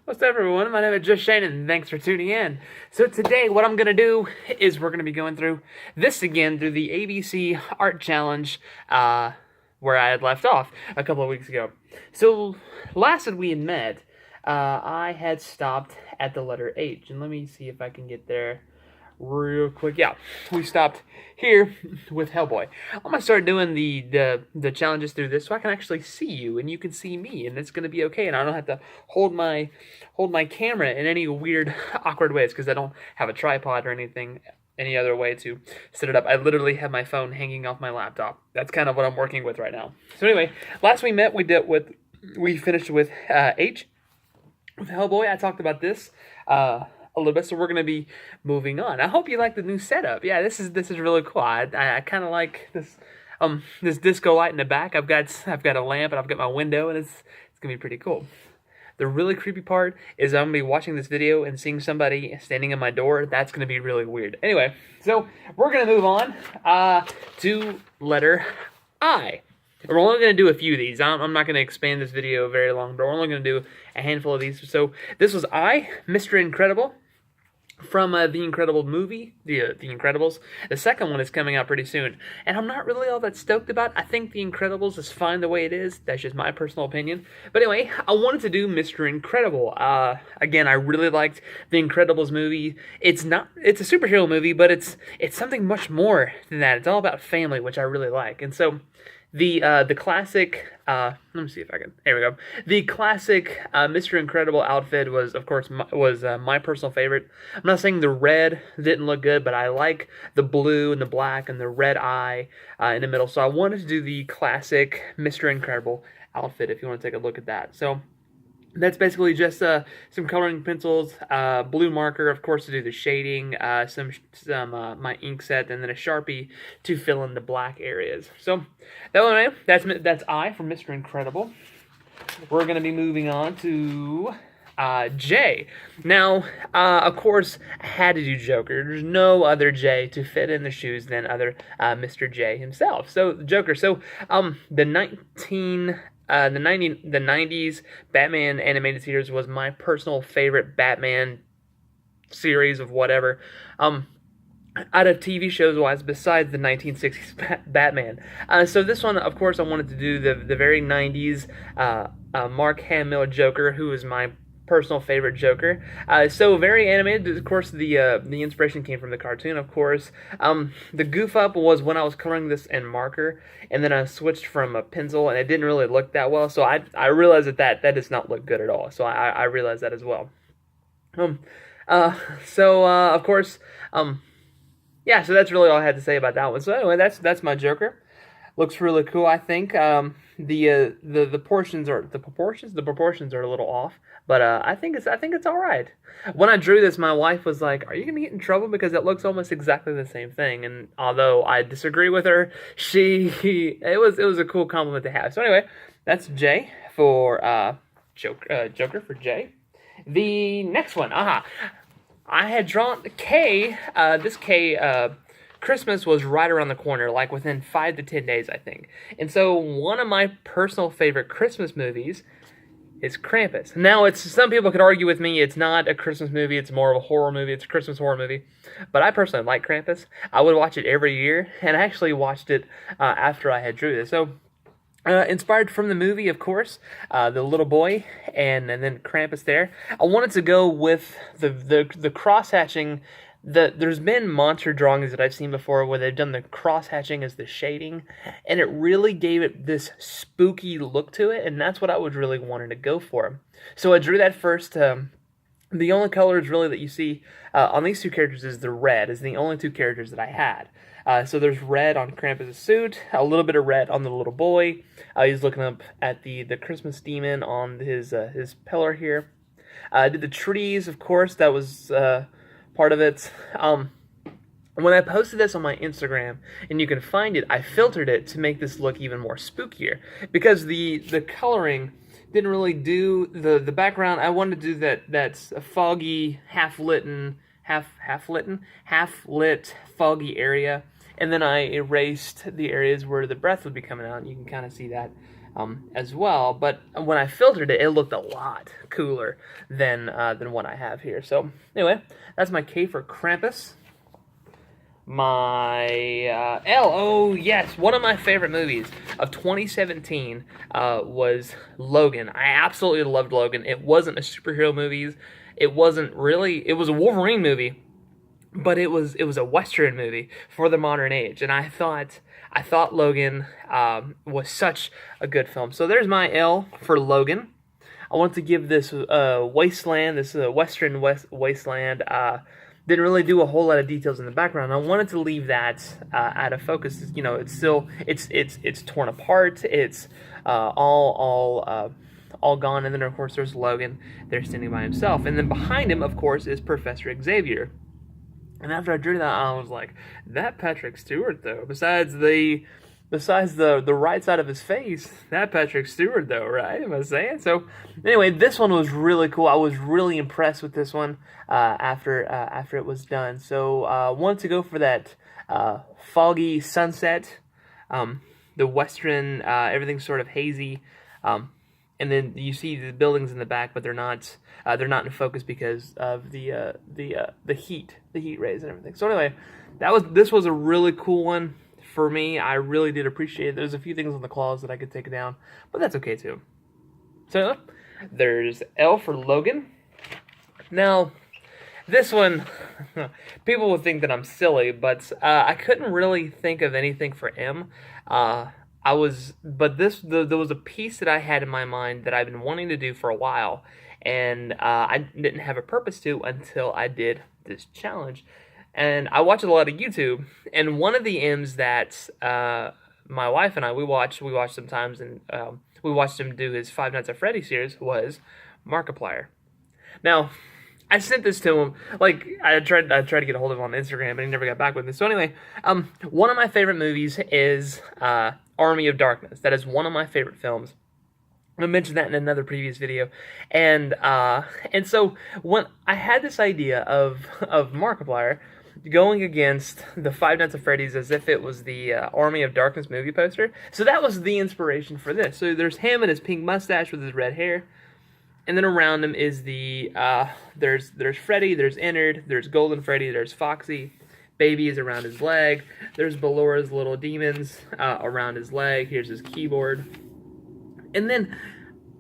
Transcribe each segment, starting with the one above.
What's up, everyone? My name is Just Shane, and thanks for tuning in. So today, what I'm going to do is we're going to be going through this again through the ABC Art Challenge where I had left off a couple of weeks ago. So last that we had met, I had stopped at the letter H, and let me see if I can get there real quick. Yeah, we stopped here with Hellboy. I'm gonna start doing the challenges through this so I can actually see you and you can see me, and it's gonna be okay. And I don't have to hold my camera in any weird, awkward ways because I don't have a tripod or anything, any other way to set it up. I literally have my phone hanging off my laptop. That's kind of what I'm working with right now. So anyway, last we met, we finished with H with Hellboy. I talked about this a little bit, so we're gonna be moving on. I hope you like the new setup. Yeah, this is really cool. I kind of like this disco light in the back. I've got a lamp and I've got my window, and it's gonna be pretty cool. The really creepy part is I'm gonna be watching this video and seeing somebody standing in my door. That's gonna be really weird. Anyway, so we're gonna move on to letter I. We're only going to do a few of these. I'm not going to expand this video very long, but we're only going to do a handful of these. So this was I, Mr. Incredible, from the Incredible movie, the Incredibles. The second one is coming out pretty soon, and I'm not really all that stoked about. I think the Incredibles is fine the way it is. That's just my personal opinion. But anyway, I wanted to do Mr. Incredible. Again, I really liked the Incredibles movie. It's a superhero movie, but it's something much more than that. It's all about family, which I really like. And so the classic, let me see if I can, there we go. The classic Mr. Incredible outfit was, of course, my personal favorite. I'm not saying the red didn't look good, but I like the blue and the black and the red eye in the middle. So I wanted to do the classic Mr. Incredible outfit, if you want to take a look at that. So that's basically just some coloring pencils, blue marker, of course, to do the shading, some my ink set, and then a Sharpie to fill in the black areas. So that's I from Mr. Incredible. We're going to be moving on to J. Now, of course, I had to do Joker. There's no other J to fit in the shoes than other Mr. J himself. So Joker. So the 90s Batman animated series was my personal favorite Batman series of whatever. Out of TV shows wise, besides the 1960s Batman. So this one, of course, I wanted to do the very 90s Mark Hamill Joker, who is my personal favorite Joker. So very animated. Of course, the inspiration came from the cartoon, of course. The goof up was when I was coloring this in marker, and then I switched from a pencil, and it didn't really look that well. So I realized that does not look good at all. So I realized that as well. Of course, yeah. So that's really all I had to say about that one. So anyway, that's my Joker. Looks really cool, I think. The proportions are a little off, but I think it's all right. When I drew this, my wife was like, "Are you gonna get in trouble because it looks almost exactly the same thing?" And although I disagree with her, it was a cool compliment to have. So anyway, that's J for Joker for J. The next one, I had drawn K. This K. Christmas was right around the corner, like within 5 to 10 days, I think. And so one of my personal favorite Christmas movies is Krampus. Now, some people could argue with me it's not a Christmas movie, it's more of a horror movie, it's a Christmas horror movie. But I personally like Krampus. I would watch it every year, and I actually watched it after I had drew this. So inspired from the movie, of course, the little boy, and then Krampus there. I wanted to go with the cross-hatching. There's been monster drawings that I've seen before where they've done the cross-hatching as the shading, and it really gave it this spooky look to it, and that's what I was really wanting to go for. So I drew that first. The only colors really that you see on these two characters is the red, is the only two characters that I had. So there's red on Krampus' suit, a little bit of red on the little boy. He's looking up at the Christmas demon on his pillar here. I did the trees, of course, that was part of it. When I posted this on my Instagram, and you can find it, I filtered it to make this look even more spookier, because the coloring didn't really do the background. I wanted to do that's a foggy, half-lit foggy area, and then I erased the areas where the breath would be coming out. You can kind of see that as well. But when I filtered it, it looked a lot cooler than what I have here. So anyway, that's my K for Krampus. My L, oh yes, one of my favorite movies of 2017 was Logan. I absolutely loved Logan. It wasn't a superhero movie. It wasn't really. It was a Wolverine movie, but it was a Western movie for the modern age, and I thought Logan was such a good film. So there's my L for Logan. I want to give this wasteland, this Western wasteland. Didn't really do a whole lot of details in the background. I wanted to leave that out of focus. You know, it's still it's torn apart. It's all gone. And then of course there's Logan there standing by himself. And then behind him, of course, is Professor Xavier. And after I drew that, I was like, that Patrick Stewart though. Besides the right side of his face, that Patrick Stewart though, right? Am I saying? So anyway, this one was really cool. I was really impressed with this one after it was done. So wanted to go for that foggy sunset, the western, everything's sort of hazy, and then you see the buildings in the back, but they're not in focus because of the heat rays and everything. So anyway, this was a really cool one. For me, I really did appreciate it. There's a few things on the claws that I could take down, but that's okay too. So there's L for Logan. This one, people will think that I'm silly, but I couldn't really think of anything for M. There was a piece that I had in my mind that I've been wanting to do for a while, and I didn't have a purpose to until I did this challenge. And I watch a lot of YouTube, and one of the M's that my wife and I, we watched sometimes, and we watched him do his Five Nights at Freddy's series, was Markiplier. Now, I sent this to him, like, I tried to get a hold of him on Instagram, but he never got back with me. So anyway, one of my favorite movies is Army of Darkness. That is one of my favorite films. I mentioned that in another previous video, and so when I had this idea of Markiplier going against the Five Nights at Freddy's as if it was the Army of Darkness movie poster, so that was the inspiration for this. So there's him and his pink mustache with his red hair, and then around him is there's Freddy, there's Ennard, there's Golden Freddy, there's Foxy, Baby is around his leg, there's Ballora's little demons around his leg, here's his keyboard. And then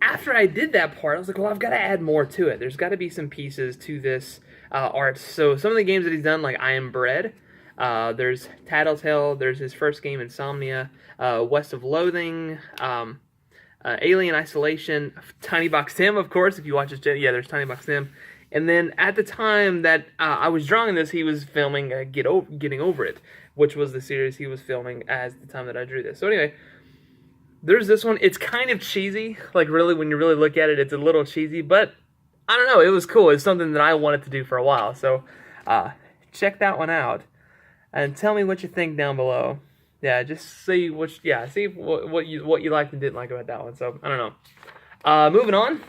after I did that part, I was like, well, I've got to add more to it. There's got to be some pieces to this art. So some of the games that he's done, like I Am Bread, there's Tattletale, there's his first game, Insomnia, West of Loathing, Alien Isolation, Tiny Box Tim, of course, if you watch this, yeah, there's Tiny Box Tim. And then at the time that I was drawing this, he was filming Getting Over It, which was the series he was filming as the time that I drew this. So anyway, there's this one. It's kind of cheesy. Like, really, when you really look at it, it's a little cheesy. But, I don't know. It was cool. It's something that I wanted to do for a while. So, check that one out. And tell me what you think down below. Yeah, just see what you liked and didn't like about that one. So, I don't know. Moving on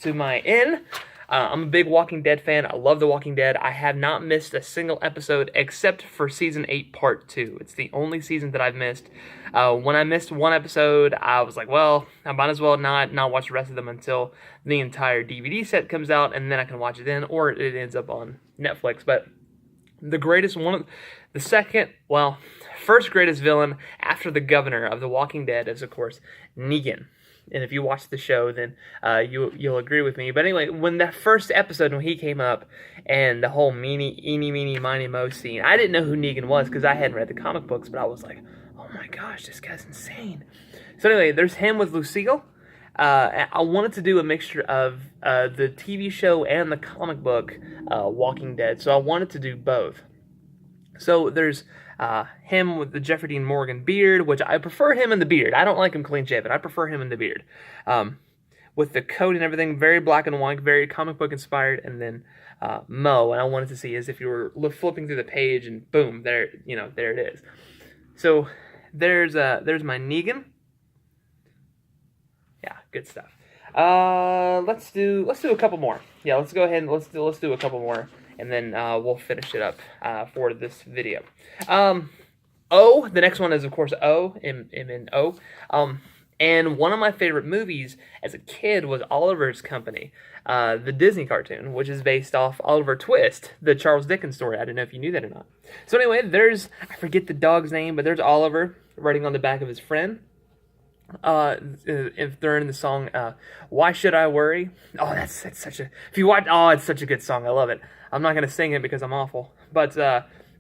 to my N. I'm a big Walking Dead fan. I love The Walking Dead. I have not missed a single episode except for Season 8 Part 2. It's the only season that I've missed. When I missed one episode, I was like, well, I might as well not watch the rest of them until the entire DVD set comes out, and then I can watch it then, or it ends up on Netflix. But first greatest villain after the governor of The Walking Dead is, of course, Negan. And if you watch the show, then you'll agree with me. But anyway, when that first episode, when he came up, and the whole eeny, meeny, miny, mo scene, I didn't know who Negan was because I hadn't read the comic books, but I was like, oh my gosh, this guy's insane. So anyway, there's him with Lucille. I wanted to do a mixture of the TV show and the comic book Walking Dead, so I wanted to do both. So there's him with the Jeffrey Dean Morgan beard, which I prefer him in the beard. I don't like him clean shaven. I prefer him in the beard. With the coat and everything, very black and white, very comic book inspired, and then Mo, and I wanted to see as if you were flipping through the page and boom, there it is. So there's my Negan. Yeah, good stuff. Let's do a couple more. Yeah, let's go ahead and let's do a couple more, and then we'll finish it up for this video. O, the next one is of course O, M and O. And one of my favorite movies as a kid was Oliver's Company, the Disney cartoon, which is based off Oliver Twist, the Charles Dickens story. I don't know if you knew that or not. So anyway, I forget the dog's name, but there's Oliver writing on the back of his friend. If they're in the song, "Why Should I Worry?" Oh, that's such a, if you watch, oh, it's such a good song. I love it. I'm not gonna sing it because I'm awful. But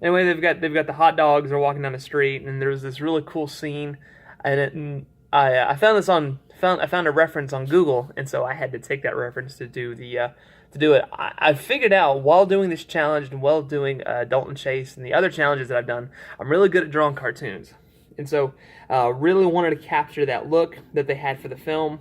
anyway, they've got the hot dogs. They're walking down the street, and there's this really cool scene, I found this I found a reference on Google, and so I had to take that reference to do it. I figured out while doing this challenge and while doing Dalton Chase and the other challenges that I've done, I'm really good at drawing cartoons. And so really wanted to capture that look that they had for the film,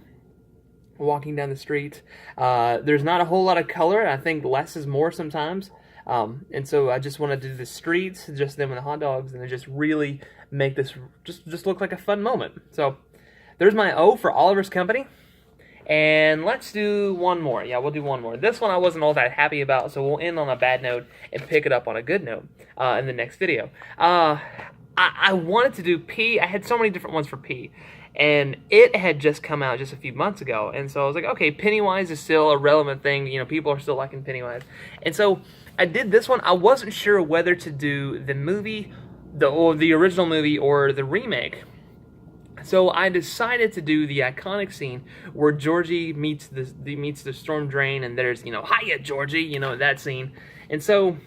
walking down the street. There's not a whole lot of color. I think less is more sometimes. And so I just wanted to do the streets, just them and the hot dogs, and just really make this just look like a fun moment. So there's my O for Oliver's Company. And let's do one more. Yeah, we'll do one more. This one I wasn't all that happy about, so we'll end on a bad note and pick it up on a good note in the next video. I wanted to do P. I had so many different ones for P. And it had just come out just a few months ago. And so I was like, okay, Pennywise is still a relevant thing. You know, people are still liking Pennywise. And so I did this one. I wasn't sure whether to do the movie, the original movie, or the remake. So I decided to do the iconic scene where Georgie meets the storm drain, and there's, "Hiya, Georgie," that scene. And so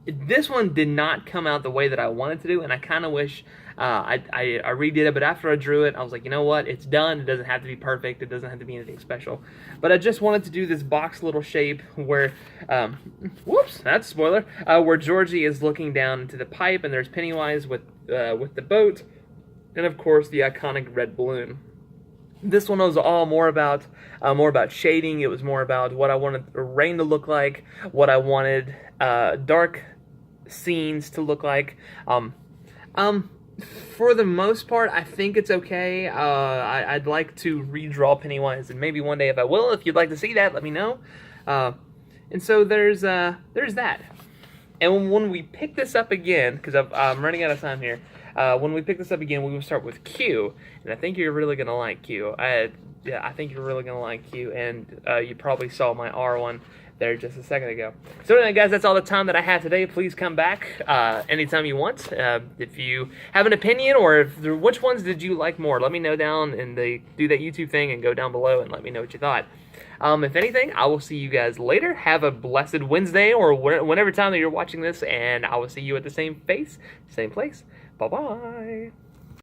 this one did not come out the way that I wanted to do, and I kind of wish I redid it. But after I drew it, I was like, you know what? It's done. It doesn't have to be perfect. It doesn't have to be anything special. But I just wanted to do this box little shape where, whoops, that's a spoiler, where Georgie is looking down into the pipe, and there's Pennywise with the boat, and of course the iconic red balloon. This one was all more about shading. It was more about what I wanted the rain to look like, what I wanted dark scenes to look like. For the most part, I think it's okay. I'd like to redraw Pennywise, and maybe one day if I will, if you'd like to see that, let me know. And so there's that. And when we pick this up again, because I'm running out of time here, when we pick this up again, we will start with Q, and I think you're really gonna like Q. I think you're really gonna like Q, and you probably saw my R one there just a second ago. So anyway, guys, that's all the time that I have today. Please come back anytime you want. If you have an opinion, or which ones did you like more, let me know down in do that YouTube thing and go down below and let me know what you thought. If anything, I will see you guys later. Have a blessed Wednesday, or whenever time that you're watching this, and I will see you at the same place. Bye-bye.